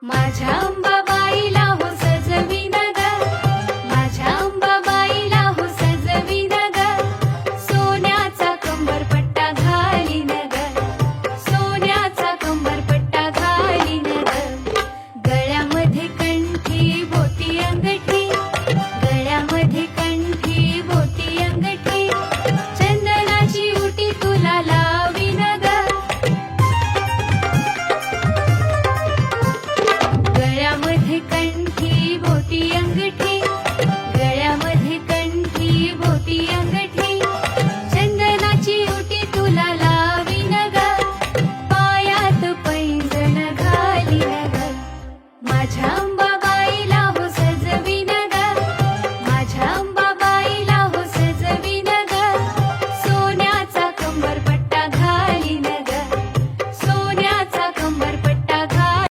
माझ्या अंबाबाईला हो सजविन ग, माझ्या अंबाबाईला हो सजविन ग, सोन्याचा कंबरपट्टा घालीन ग, सोन्याचा कंबरपट्टा घालीन ग. गळ्यामध्ये कंठी बोटी अंगठी, गळ्यामध्ये कंठी बोटी अंगठी, चंदनाची उटी तुला लावीन ग, गळ्यामध्ये कंठी बोटी अंगठी, गळ्यामध्ये कंठी बोटी अंगठी, चंदनाची उटी तुला लावीन ग, पायात पैंजण घालीन ग. माझ्या